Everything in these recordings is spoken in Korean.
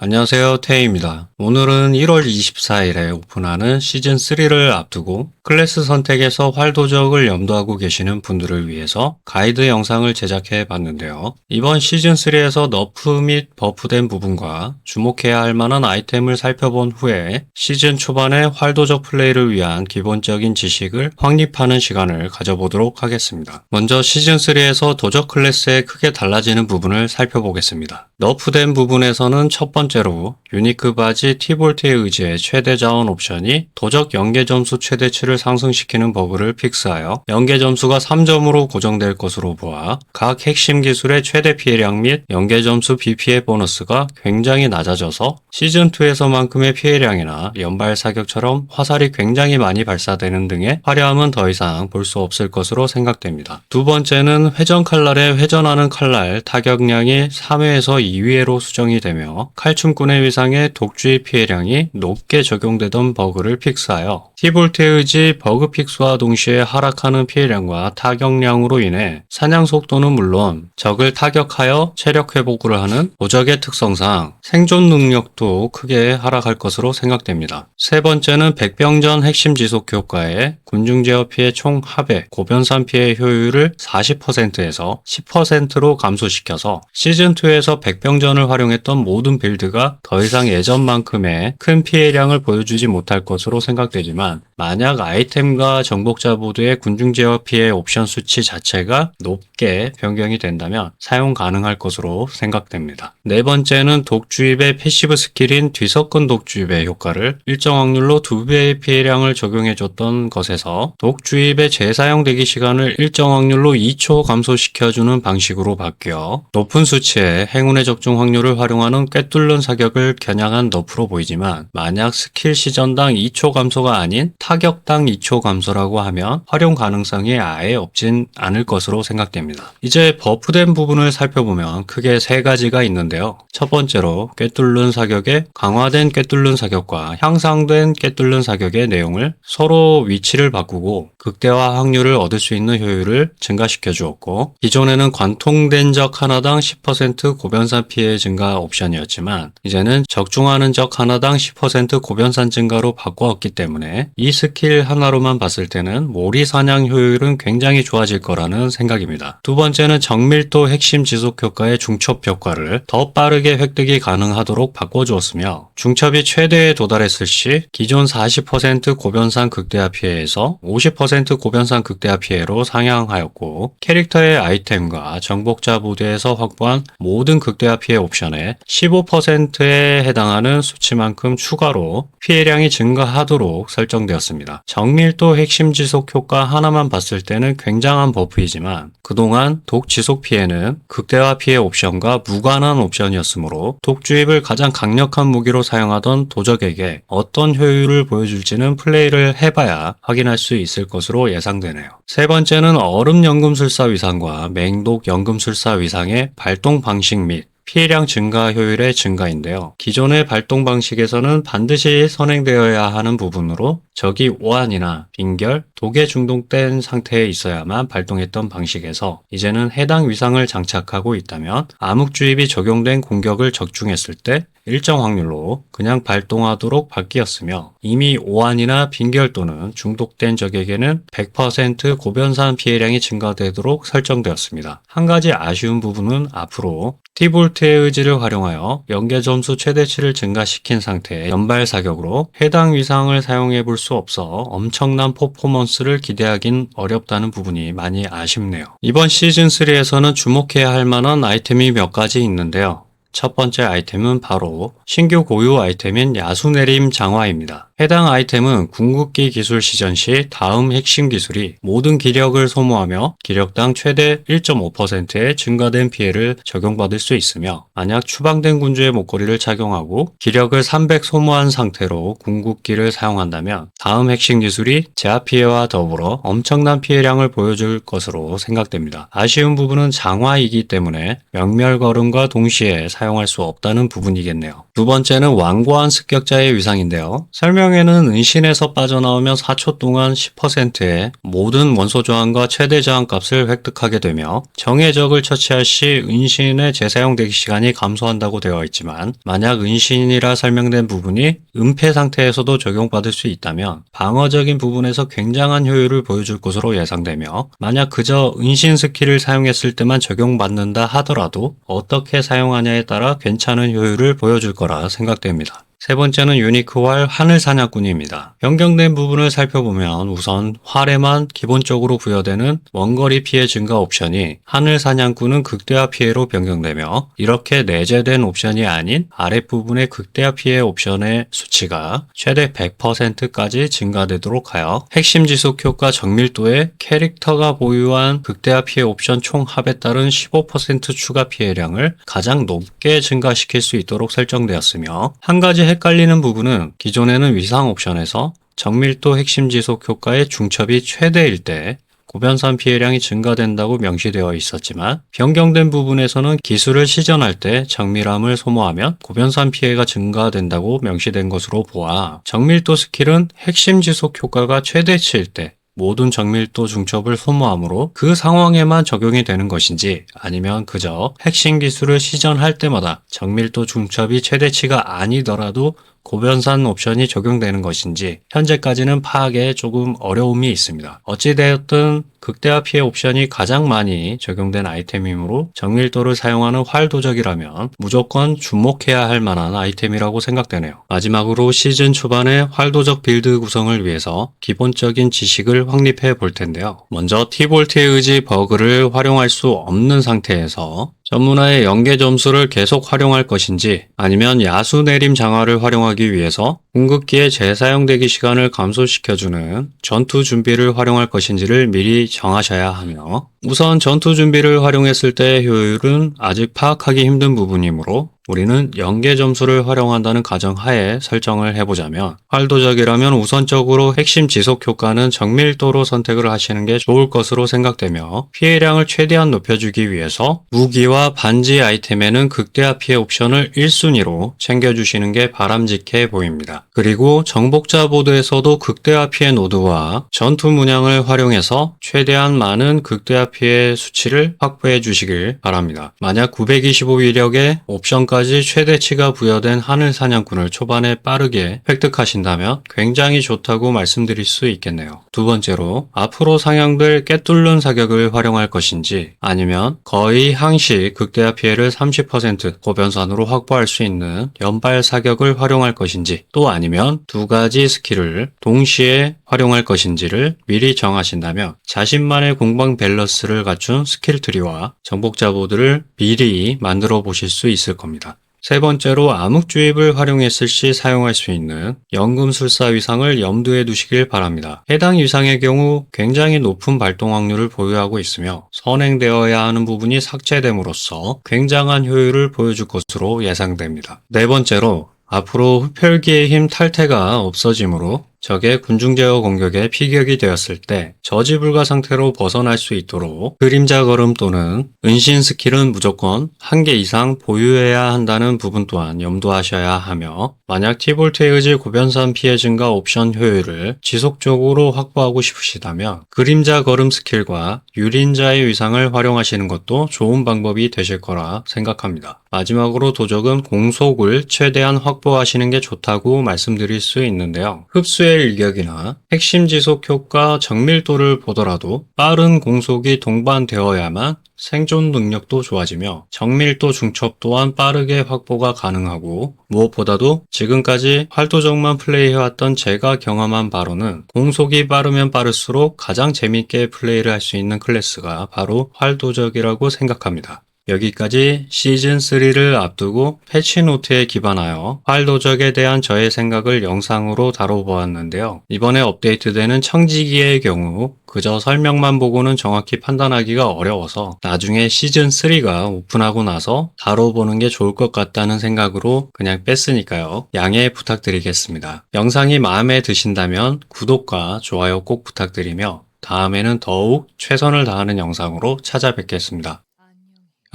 안녕하세요. 태희입니다. 오늘은 1월 24일에 오픈하는 시즌3를 앞두고 클래스 선택에서 활도적을 염두하고 계시는 분들을 위해서 가이드 영상을 제작해 봤는데요. 이번 시즌3에서 너프 및 버프된 부분과 주목해야 할 만한 아이템을 살펴본 후에 시즌 초반에 활도적 플레이를 위한 기본적인 지식을 확립하는 시간을 가져보도록 하겠습니다. 먼저 시즌3에서 도적 클래스에 크게 달라지는 부분을 살펴보겠습니다. 너프된 부분에서는 첫 번째로 유니크 바지 티볼트의 의지의 최대 자원 옵션이 도적 연계 점수 최대치를 상승시키는 버그를 픽스하여 연계 점수가 3점으로 고정될 것으로 보아 각 핵심 기술의 최대 피해량 및 연계 점수 BP의 보너스가 굉장히 낮아져서 시즌2에서만큼의 피해량이나 연발 사격처럼 화살이 굉장히 많이 발사되는 등의 화려함은 더 이상 볼 수 없을 것으로 생각됩니다. 두 번째는 회전 칼날의 회전하는 칼날 타격량이 3회에서 2회로 수정이 되며 칼춤꾼의 위상에 독주의 피해량이 높게 적용되던 버그를 픽스하여 티볼트의 의지 버그 픽스와 동시에 하락하는 피해량과 타격량으로 인해 사냥 속도는 물론 적을 타격하여 체력 회복을 하는 도적의 특성상 생존 능력도 크게 하락할 것으로 생각됩니다. 세 번째는 백병전 핵심 지속 효과에 군중 제어 피해 총 합의 고변산 피해 효율을 40%에서 10%로 감소시켜서 시즌2에서 백병전을 활용했던 모든 빌드가 더 이상 예전만큼의 큰 피해량을 보여주지 못할 것으로 생각되지만 만약 아이템과 정복자 보드의 군중 제어 피해 옵션 수치 자체가 높게 변경이 된다면 사용 가능할 것으로 생각됩니다. 네 번째는 독주입의 패시브 스킬인 뒤섞은 독주입의 효과를 일정 확률로 2배의 피해량을 적용해줬던 것에서 독주입의 재사용 대기 시간을 일정 확률로 2초 감소시켜주는 방식으로 바뀌어 높은 수치의 행운의 적중 확률을 활용하는 꿰뚫는 사격을 겨냥한 너프로 보이지만 만약 스킬 시전당 2초 감소가 아닌 타격당 2초 감소라고 하면 활용 가능성이 아예 없진 않을 것으로 생각됩니다. 이제 버프된 부분을 살펴보면 크게 세 가지가 있는데요. 첫 번째로 꿰뚫는 사격의 강화된 꿰뚫는 사격과 향상된 꿰뚫는 사격의 내용을 서로 위치를 바꾸고 극대화 확률을 얻을 수 있는 효율을 증가시켜 주었고 기존에는 관통된 적 하나당 10% 고변산 피해 증가 옵션이었지만 이제는 적중하는 적 하나당 10% 고변산 증가로 바꾸었기 때문에 이 스킬 하나로만 봤을 때는 몰이 사냥 효율은 굉장히 좋아질 거라는 생각입니다. 두 번째는 정밀도 핵심 지속 효과의 중첩 효과를 더 빠르게 획득이 가능하도록 바꿔주었으며 중첩이 최대에 도달했을 시 기존 40% 고변산 극대화 피해에서 50% 고변산 극대화 피해로 상향하였고 캐릭터의 아이템과 정복자 보드에서 확보한 모든 극대화 피해 옵션에 15%에 해당하는 수치만큼 추가로 피해량이 증가하도록 설정되었습니다. 정밀도 핵심 지속 효과 하나만 봤을 때는 굉장한 버프이지만 그동안 독 지속 피해는 극대화 피해 옵션과 무관한 옵션이었으므로 독주입을 가장 강력한 무기로 사용하던 도적에게 어떤 효율을 보여줄지는 플레이를 해봐야 확인할 수 있을 것으로 예상되네요. 세 번째는 얼음 연금술사 위상과 맹독 연금술사 위상의 발동 방식 및 피해량 증가 효율의 증가인데요. 기존의 발동 방식에서는 반드시 선행되어야 하는 부분으로 적이 오한이나 빈결, 독에 중독된 상태에 있어야만 발동했던 방식에서 이제는 해당 위상을 장착하고 있다면 암흑주입이 적용된 공격을 적중했을 때 일정 확률로 그냥 발동하도록 바뀌었으며 이미 오한이나 빈결 또는 중독된 적에게는 100% 고변산 피해량이 증가되도록 설정되었습니다. 한 가지 아쉬운 부분은 앞으로 티볼트의 의지를 활용하여 연계 점수 최대치를 증가시킨 상태의 연발 사격으로 해당 위상을 사용해 볼 수 없어 엄청난 퍼포먼스를 기대하긴 어렵다는 부분이 많이 아쉽네요. 이번 시즌3에서는 주목해야 할 만한 아이템이 몇 가지 있는데요. 첫 번째 아이템은 바로 신규 고유 아이템인 야수내림 장화입니다. 해당 아이템은 궁극기 기술 시전 시 다음 핵심 기술이 모든 기력을 소모하며 기력당 최대 1.5%의 증가된 피해를 적용받을 수 있으며 만약 추방된 군주의 목걸이를 착용하고 기력을 300 소모한 상태로 궁극기를 사용한다면 다음 핵심 기술이 제압 피해와 더불어 엄청난 피해량을 보여줄 것으로 생각됩니다. 아쉬운 부분은 장화이기 때문에 명멸걸음과 동시에 사용할 수 없다는 부분이겠네요. 두 번째는 완고한 습격자의 위상인데요. 설명 사용에는 은신에서 빠져나오면 4초 동안 10%의 모든 원소 저항과 최대 저항 값을 획득하게 되며 정의 적을 처치할 시 은신의 재사용 대기 시간이 감소한다고 되어 있지만 만약 은신이라 설명된 부분이 은폐 상태에서도 적용받을 수 있다면 방어적인 부분에서 굉장한 효율을 보여줄 것으로 예상되며 만약 그저 은신 스킬을 사용했을 때만 적용받는다 하더라도 어떻게 사용하냐에 따라 괜찮은 효율을 보여줄 거라 생각됩니다. 세 번째는 유니크 활 하늘 사냥꾼입니다. 변경된 부분을 살펴보면 우선 활에만 기본적으로 부여되는 원거리 피해 증가 옵션이 하늘 사냥꾼은 극대화 피해로 변경되며 이렇게 내재된 옵션이 아닌 아랫부분의 극대화 피해 옵션의 수치가 최대 100%까지 증가되도록 하여 핵심 지속 효과 정밀도에 캐릭터가 보유한 극대화 피해 옵션 총 합에 따른 15% 추가 피해량을 가장 높게 증가시킬 수 있도록 설정되었으며 한 가지 헷갈리는 부분은 기존에는 위상 옵션에서 정밀도 핵심 지속 효과의 중첩이 최대일 때 고변산 피해량이 증가된다고 명시되어 있었지만 변경된 부분에서는 기술을 시전할 때 정밀함을 소모하면 고변산 피해가 증가된다고 명시된 것으로 보아 정밀도 스킬은 핵심 지속 효과가 최대치일 때 모든 정밀도 중첩을 소모하므로 그 상황에만 적용이 되는 것인지 아니면 그저 핵심 기술을 시전할 때마다 정밀도 중첩이 최대치가 아니더라도 고변산 옵션이 적용되는 것인지 현재까지는 파악에 조금 어려움이 있습니다. 어찌되었든 극대화 피해 옵션이 가장 많이 적용된 아이템이므로 정밀도를 사용하는 활 도적이라면 무조건 주목해야 할 만한 아이템이라고 생각되네요. 마지막으로 시즌 초반에 활 도적 빌드 구성을 위해서 기본적인 지식을 확립해 볼 텐데요. 먼저 티볼트의 의지 버그를 활용할 수 없는 상태에서 전문화의 연계 점수를 계속 활용할 것인지 아니면 야수 내림 장화를 활용하기 위해서 궁극기의 재사용 대기 시간을 감소시켜주는 전투 준비를 활용할 것인지를 미리 정하셔야 하며 우선 전투 준비를 활용했을 때의 효율은 아직 파악하기 힘든 부분이므로 우리는 연계 점수를 활용한다는 가정하에 설정을 해보자면 활도적이라면 우선적으로 핵심 지속 효과는 정밀도로 선택을 하시는 게 좋을 것으로 생각되며 피해량을 최대한 높여주기 위해서 무기와 반지 아이템에는 극대화 피해 옵션을 1순위로 챙겨주시는 게 바람직해 보입니다. 그리고 정복자 보드에서도 극대화 피해 노드와 전투 문양을 활용해서 최대한 많은 극대화 피해 수치를 확보해 주시길 바랍니다. 만약 925 위력의 옵션까지 최대치가 부여된 하늘 사냥꾼을 초반에 빠르게 획득하신다면 굉장히 좋다고 말씀드릴 수 있겠네요. 두 번째로 앞으로 상향될 깨뚫는 사격을 활용할 것인지 아니면 거의 항시 극대화 피해를 30% 고변산으로 확보할 수 있는 연발 사격을 활용할 것인지 또 아니면 두 가지 스킬을 동시에 활용할 것인지를 미리 정하신다면 자신만의 공방 밸런스를 갖춘 스킬 트리와 정복자 보드를 미리 만들어 보실 수 있을 겁니다. 세 번째로 암흑주입을 활용했을 시 사용할 수 있는 연금술사 위상을 염두에 두시길 바랍니다. 해당 위상의 경우 굉장히 높은 발동 확률을 보유하고 있으며 선행되어야 하는 부분이 삭제됨으로써 굉장한 효율을 보여줄 것으로 예상됩니다. 네 번째로 앞으로 흡혈기의 힘 탈퇴가 없어지므로 적의 군중 제어 공격에 피격이 되었을 때 저지 불가 상태로 벗어날 수 있도록 그림자 걸음 또는 은신 스킬은 무조건 1개 이상 보유해야 한다는 부분 또한 염두하셔야 하며 만약 티볼트의 의지 고변산 피해 증가 옵션 효율을 지속적으로 확보하고 싶으시다면 그림자 걸음 스킬과 유린자의 위상을 활용하시는 것도 좋은 방법이 되실 거라 생각합니다. 마지막으로 도적은 공속을 최대한 확보하시는 게 좋다고 말씀드릴 수 있는데요. 흡수의 일격이나 핵심 지속 효과 정밀도를 보더라도 빠른 공속이 동반되어야만 생존 능력도 좋아지며 정밀도 중첩 또한 빠르게 확보가 가능하고 무엇보다도 지금까지 활도적만 플레이해왔던 제가 경험한 바로는 공속이 빠르면 빠를수록 가장 재밌게 플레이를 할 수 있는 클래스가 바로 활도적이라고 생각합니다. 여기까지 시즌3를 앞두고 패치노트에 기반하여 활도적에 대한 저의 생각을 영상으로 다뤄보았는데요. 이번에 업데이트되는 청지기의 경우 그저 설명만 보고는 정확히 판단하기가 어려워서 나중에 시즌3가 오픈하고 나서 다뤄보는 게 좋을 것 같다는 생각으로 그냥 뺐으니까요. 양해 부탁드리겠습니다. 영상이 마음에 드신다면 구독과 좋아요 꼭 부탁드리며 다음에는 더욱 최선을 다하는 영상으로 찾아뵙겠습니다.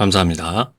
감사합니다.